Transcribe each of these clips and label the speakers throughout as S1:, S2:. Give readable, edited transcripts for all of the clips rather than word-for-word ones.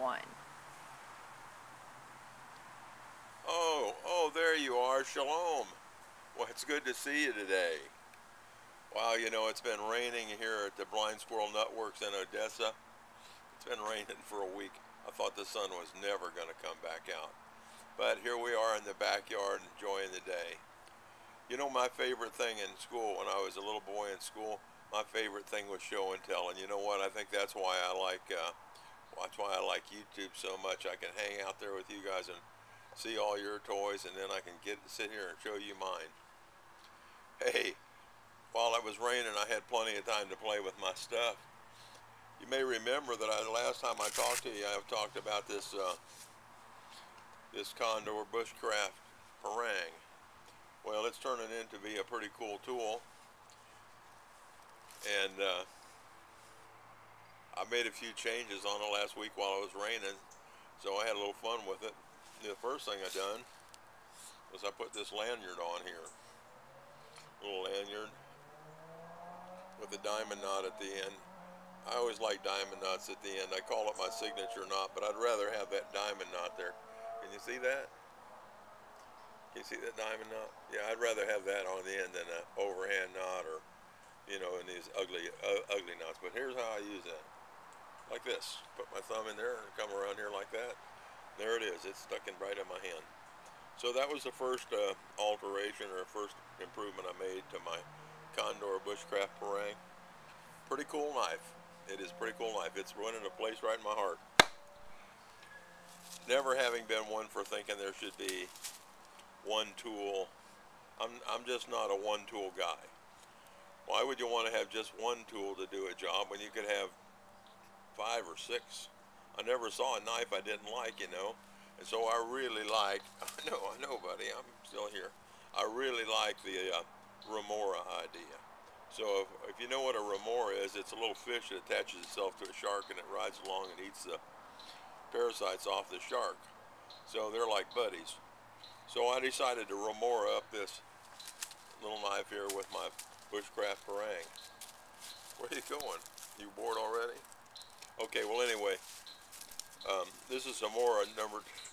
S1: one.
S2: Oh, there you are. Shalom. Well, it's good to see you today. Wow, you know, it's been raining here at the Blind Squirrel Nutworks in Odessa. It's been raining for a week. I thought the sun was never going to come back out. But here we are in the backyard enjoying the day. You know, my favorite thing in school, when I was a little boy in school, my favorite thing was show and tell. And you know what? I think that's why I like YouTube so much. I can hang out there with you guys and see all your toys, and then I can sit here and show you mine. Hey, while it was raining, I had plenty of time to play with my stuff. You may remember that last time I talked to you, I talked about this this Condor Bushcraft Parang. Well, it's turning into be a pretty cool tool, and I made a few changes on it last week while it was raining, so I had a little fun with it. The first thing I done was I put this lanyard on here, little lanyard with a diamond knot at the end. I always like diamond knots at the end. I call it my signature knot, but I'd rather have that diamond knot there. Can you see that? Can you see that diamond knot? Yeah, I'd rather have that on the end than an overhand knot, or, you know, in these ugly knots. But here's how I use that. Like this. Put my thumb in there and come around here like that. There it is. It's stuck in right in my hand. So that was the first alteration, or first improvement I made to my Condor Bushcraft Parang. Pretty cool knife. It is a pretty cool knife. It's running a place right in my heart. Never having been one for thinking there should be one tool. I'm just not a one tool guy. Why would you want to have just one tool to do a job when you could have 5 or 6? I never saw a knife I didn't like, you know. And so I really like, I know, buddy, I'm still here. I really like the remora idea. So if you know what a remora is, it's a little fish that attaches itself to a shark, and it rides along and eats the parasites off the shark. So they're like buddies. So I decided to remora up this little knife here with my Bushcraft Parang. Where are you going? You bored already? Okay, well anyway, this is a more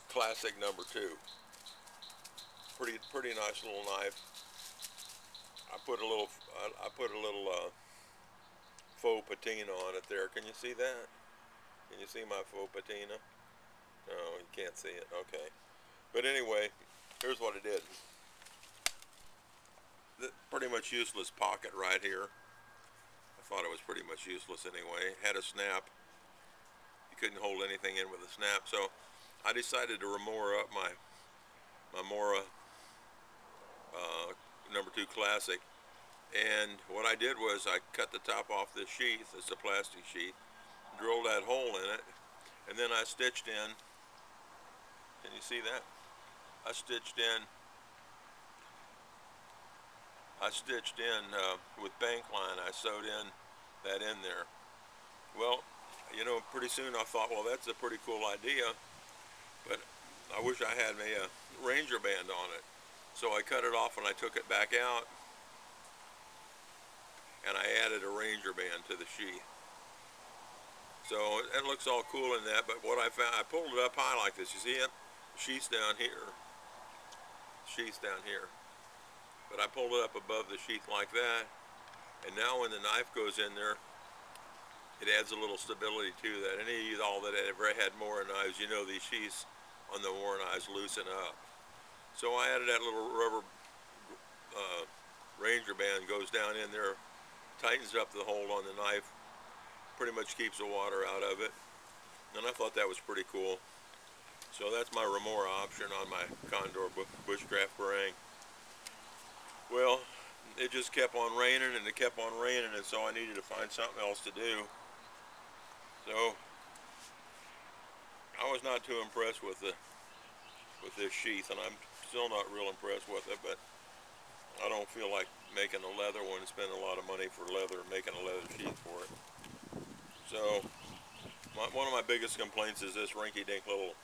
S2: classic number 2. Pretty nice little knife. I put a little faux patina on it there. Can you see that? Can you see my faux patina? No, you can't see it. Okay. But anyway, here's what it did. Pretty much useless pocket right here. I thought it was pretty much useless anyway. It had a snap. You couldn't hold anything in with a snap, so I decided to remora up my Mora number 2 Classic. And what I did was I cut the top off this sheath. It's a plastic sheath. Drilled that hole in it, and then I stitched in. Can you see that? I stitched in with bank line. I sewed in that in there. Well, you know, pretty soon I thought, well, that's a pretty cool idea, but I wish I had a Ranger band on it. So I cut it off and I took it back out, and I added a Ranger band to the sheath. So it looks all cool in that, but what I found, I pulled it up high like this. You see it? The sheath's down here. The sheath's down here. But I pulled it up above the sheath like that, and now when the knife goes in there, it adds a little stability to that. Any of y'all that ever had Mora knives, you know these sheaths on the Mora knives loosen up. So I added that little rubber Ranger band, goes down in there, tightens up the hold on the knife, pretty much keeps the water out of it. And I thought that was pretty cool. So that's my remora option on my Condor Bushcraft Parang. Well, it just kept on raining, and it kept on raining, and so I needed to find something else to do. So I was not too impressed with this sheath, and I'm still not real impressed with it, but I don't feel like making a leather one, spending a lot of money for leather, making a leather sheath for it. So one of my biggest complaints is this rinky-dink little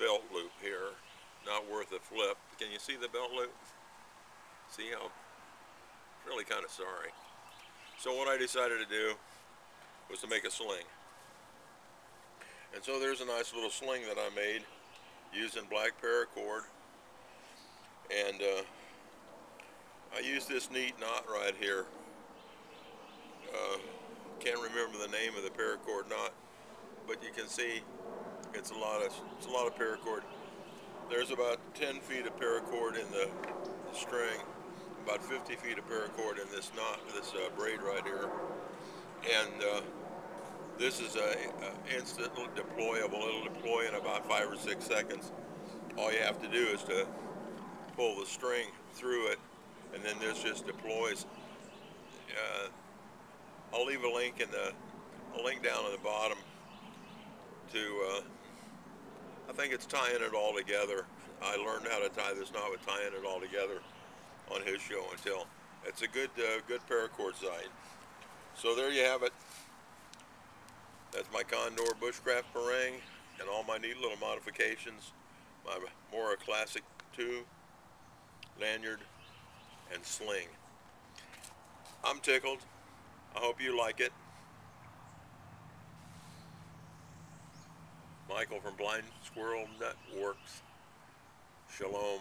S2: belt loop here. Not worth a flip. Can you see the belt loop? See how? Really kind of sorry. So what I decided to do was to make a sling. And so there's a nice little sling that I made using black paracord. And I use this neat knot right here. Can't remember the name of the paracord knot, but you can see it's a lot of paracord. There's about 10 feet of paracord in the string, about 50 feet of paracord in this knot, this braid right here. And this is a instant deployable. It'll deploy in about 5 or 6 seconds. All you have to do is to pull the string through it, and then this just deploys. I'll leave a link down at the bottom to I think it's tying it all together. I learned how to tie this knot with tying it all together on his show and tell. It's a good paracord site. So there you have it. That's my Condor Bushcraft Parang and all my neat little modifications. My more classic 2 lanyard and sling. I'm tickled. I hope you like it. Michael from Blind Squirrel Networks. Shalom.